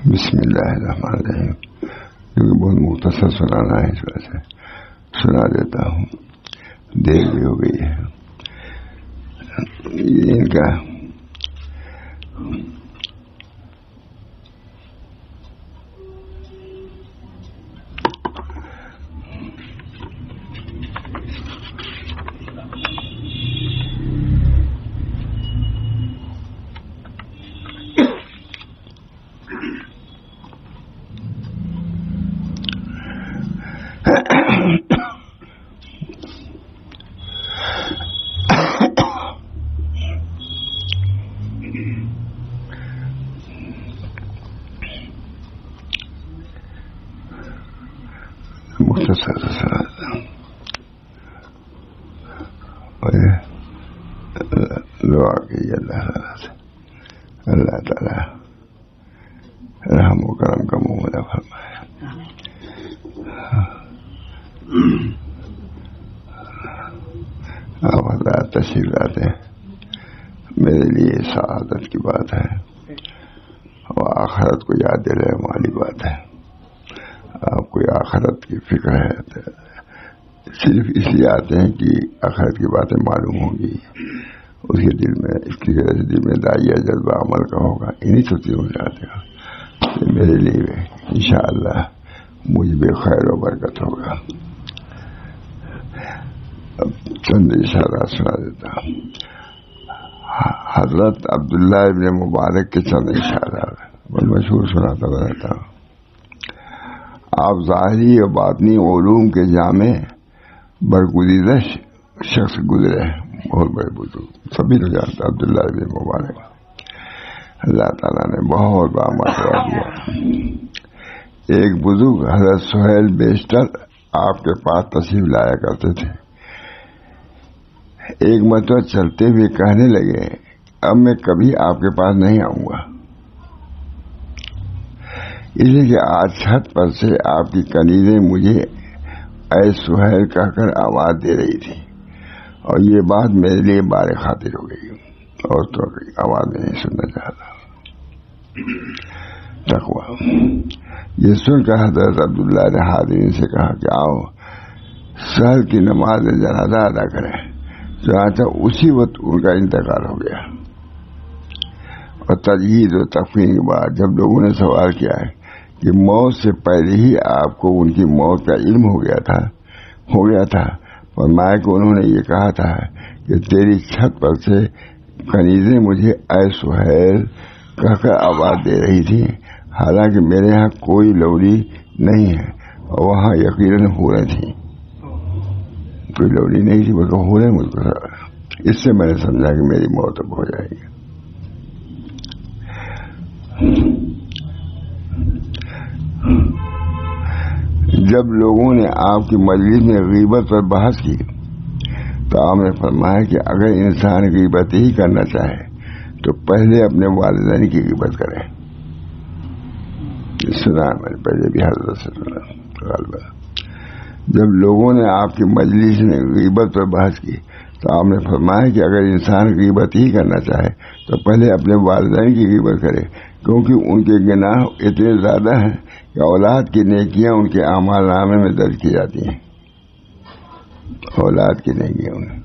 بسم اللہ الرحمن الرحیم. کیونکہ بہت مختصر سنانا ہے اس وجہ سے سنا دیتا ہوں. دیر بھی ہو گئی ہے. یہ ان کا مختصر سنا دیتا ہوں. دعا کیجیے اللہ تعالیٰ رحم و کرم کا معاملہ فرمائے. آپ حضرات تشریف لاتے ہیں میرے لیے سعادت کی بات ہے اور آخرت کو یاد دلانے والی بات ہے. آپ کو آخرت کی فکر ہے صرف اس لیے آتے ہیں کہ آخرت کی باتیں معلوم ہوں گی اس کے دل میں, اس کی وجہ سے دل میں داعیہ جذبہ عمل کا ہوگا. انہیں سب چیزوں سے آتے ہیں. میرے لیے انشاءاللہ مجھ بے خیر و برکت ہوگا. اب چند اشارات سنا دیتا ہوں. حضرت عبداللہ ابن مبارک کے چند اشارات بہت مشہور سناتا رہتا ہوں. آپ ظاہری اور باطنی علوم کے جامع برگزیدہ شخص گزرے, بہت بڑے بزرگ, سبھی لوگ جانتے عبداللہ ابن مبارک. اللہ تعالیٰ نے بہت بڑا مرتبہ دیا. ایک بزرگ حضرت سہیل بیشتر آپ کے پاس تشریف لایا کرتے تھے. ایک مرتبہ چلتے ہوئے کہنے لگے, اب میں کبھی آپ کے پاس نہیں آؤں گا, اس لیے کہ آج چھت پر سے آپ کی کنیزیں مجھے اے سہیل کہہ کر آواز دے رہی تھی, اور یہ بات میرے لیے بار خاطر ہو گئی. اور تو آواز میں نہیں سننا چاہتا. تقوی یہ سن کر حضرت عبداللہ نے حاضرین سے کہا کہ آؤ سہیل کی نماز جنازہ ادا کریں. چنانچہ اسی وقت ان کا انتقال ہو گیا. اور تجہیز و تکفین کے بعد جب لوگوں نے سوال کیا ہے کہ موت سے پہلے ہی آپ کو ان کی موت کا علم ہو گیا تھا, فرمایا کہ انہوں نے یہ کہا تھا کہ تیری چھت پر سے کنیزیں مجھے اے سہیل کہہ کر آواز دے رہی تھی, حالانکہ میرے یہاں کوئی لوڑی نہیں ہے اور وہاں یقیناً حوریں تھیں. کوئی لوڑی نہیں تھی بلکہ حوریں مجھ کو. اس سے میں نے سمجھا کہ میری موت اب ہو جائے گی. جب لوگوں نے آپ کی مجلس میں غیبت پر بحث کی تو آپ نے فرمایا کہ اگر انسان غیبت ہی کرنا چاہے تو پہلے اپنے والدین کی غیبت کرے. سنا میں نے پہلے بھی حضرت سے سنا. جب لوگوں نے آپ کی مجلس میں غیبت پر بحث کی تو آپ نے فرمایا کہ اگر انسان غیبت ہی کرنا چاہے تو پہلے اپنے والدین کی غیبت کرے, کیونکہ ان کے گناہ اتنے زیادہ ہیں کہ اولاد کی نیکیاں ان کے اعمال نامے میں درج کی جاتی ہیں. اولاد کی نیکیاں انہیں.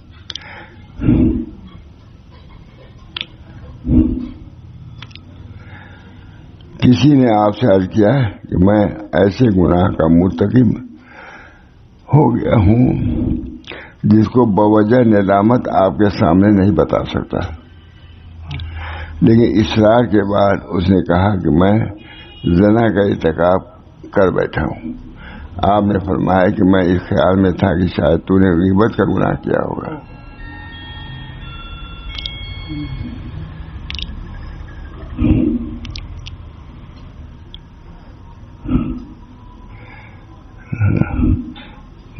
کسی نے آپ سے عرض کیا کہ میں ایسے گناہ کا مرتکب ہو گیا ہوں جس کو بوجہ ندامت آپ کے سامنے نہیں بتا سکتا, لیکن اصرار کے بعد اس نے کہا کہ میں زنا کا ارتکاب کر بیٹھا ہوں. آپ نے فرمایا کہ میں اس خیال میں تھا کہ شاید تو نے غیبت کا گناہ کیا ہوگا.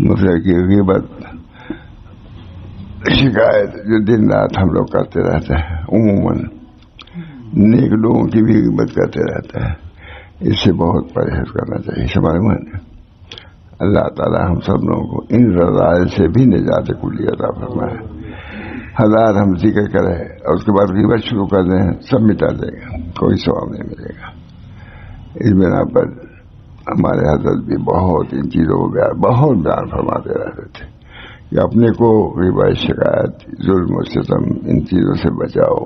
مطلب کہ غیبت شکایت جو دن رات ہم لوگ کرتے رہتے ہیں, عموماً نیک لوگوں کی بھی غیبت کرتے رہتے ہیں. اس سے بہت پرہیز کرنا چاہیے. سمجھ میں اللہ تعالیٰ ہم سب لوگوں کو ان رذائل سے بھی نجات کلی عطا فرمائے. ہزار ہم ذکر کریں اور اس کے بعد غیبت شروع کر دیں, سب مٹا دے گا, کوئی ثواب نہیں ملے گا. اس بنا پر ہمارے حضرت بھی بہت ان چیزوں کو بہت بیان فرماتے رہتے تھے کہ اپنے کو غیبت، شکایت، ظلم و ستم ان چیزوں سے بچاؤ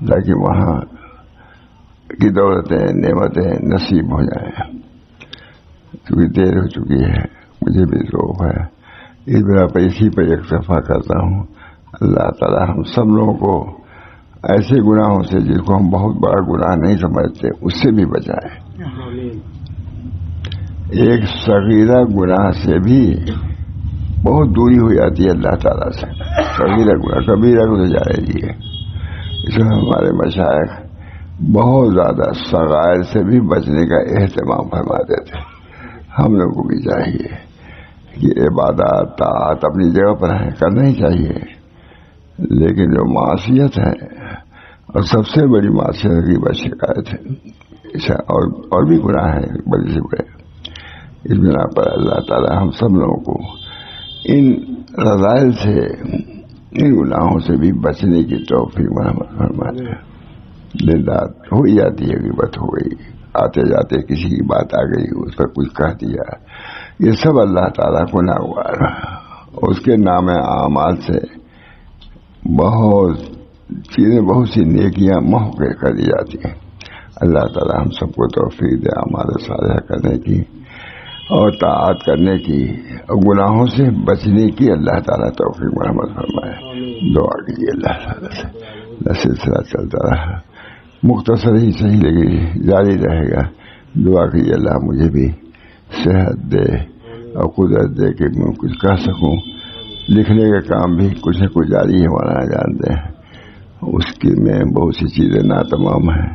تاکہ وہاں کی دولتیں، نعمتیں نصیب ہو جائیں. کیونکہ دیر ہو چکی ہے، مجھے بھی ذوق ہے. اس بنا پر اسی پر اکتفا کرتا ہوں. اللہ تعالی ہم سب لوگوں کو ایسے گناہوں سے جس کو ہم بہت بڑا گناہ نہیں سمجھتے اس سے بھی بچائے. ایک صغیرہ گناہ سے بھی بہت دوری ہو جاتی ہے اللہ تعالیٰ سے. صغیرہ گناہ کبیرہ کو تو جائے گی. اس میں ہمارے مشائخ بہت زیادہ صغائر سے بھی بچنے کا اہتمام فرماتے تھے. ہم لوگوں کو بھی چاہیے کہ عبادات، طاعت اپنی جگہ پر ہیں، کرنا ہی چاہیے، لیکن جو معصیت ہے اور سب سے بڑی معصیت کی بات شکایت ہے، اور بھی گناہ ہیں بڑے سے بڑے. اس بنا پر اللہ تعالی ہم سب لوگوں کو ان رذائل سے، ان گناہوں سے بھی بچنے کی توفیق مرحمت فرمائے. دن رات ہو ہی جاتی ہے، غیبت ہو گئی، آتے جاتے کسی کی بات آ گئی، اس پر کچھ کہہ دیا، یہ سب اللہ تعالیٰ کو ناگوار. اس کے نام اعمال سے بہت چیزیں، بہت سی نیکیاں محو کر دی جاتی ہیں. اللہ تعالیٰ ہم سب کو توفیق دے اعمال صالحہ کرنے کی اور طاعت کرنے کی اور گناہوں سے بچنے کی. اللہ تعالیٰ توفیق مرحمت فرمائے. دعا کیجیے اللہ تعالیٰ سے. سلسلہ چلتا رہا، مختصر ہی صحیح لگے، جاری رہے گا. دعا کیجیے اللہ مجھے بھی صحت دے اور قدرت دے کہ میں کچھ کہہ سکوں. لکھنے کا کام بھی کچھ نہ کچھ جاری ہے، مولانا جانتے ہیں. اس کی میں بہت سی چیزیں ناتمام ہیں.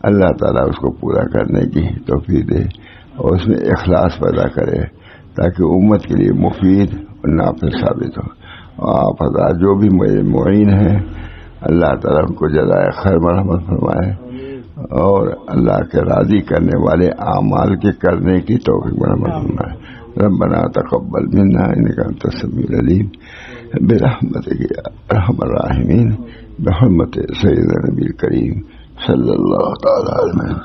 اللہ تعالیٰ اس کو پورا کرنے کی توفیق دے اور اس میں اخلاص پیدا کرے تاکہ امت کے لیے مفید اور نافع ثابت ہو. آپ حضرات جو بھی میرے معین ہیں، اللہ تعالیٰ ان کو جزائے خیر مرحمت فرمائے اور اللہ کے راضی کرنے والے اعمال کے کرنے کی توفیق مرحمت فرمائے. ربنا تقبل منا انك انت السميع العليم برحمتك يا ارحم الراحمين بحرمة سيدنا النبي الكريم صلى الله تعالى عليه وسلم.